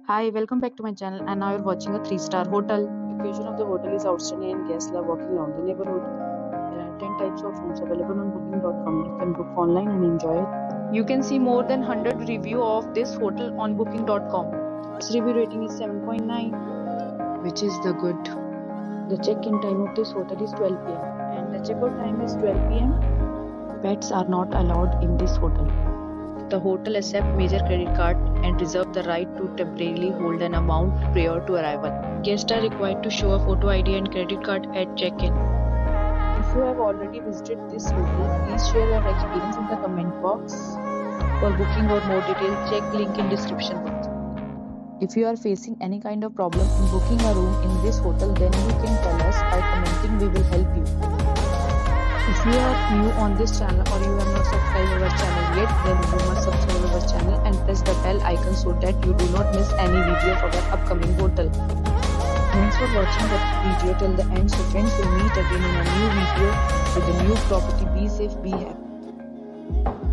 Hi, welcome back to my channel, and now you're watching a 3-star hotel. The location of the hotel is outstanding and guests love walking around the neighborhood. There are 10 types of rooms available on booking.com. You can book online and enjoy it. You can see more than 100 reviews of this hotel on booking.com. Its review rating is 7.9, which is the good. The check-in time of this hotel is 12 pm and the checkout time is 12 pm. Pets are not allowed in this hotel. The hotel accepts major credit card and reserves the right to temporarily hold an amount prior to arrival. Guests are required to show a photo ID and credit card at check-in. If you have already visited this hotel, please share your experience in the comment box. For booking or more details, check link in description box. If you are facing any kind of problem in booking a room in this hotel, then you can tell us by commenting. We will help you. If you are new on this channel or you have not subscribed our channel yet, then you must subscribe our channel and press the bell icon so that you do not miss any video of our upcoming hotel. Thanks for watching the video till the end. So friends, will meet again in a new video with a new property. Be safe, be happy.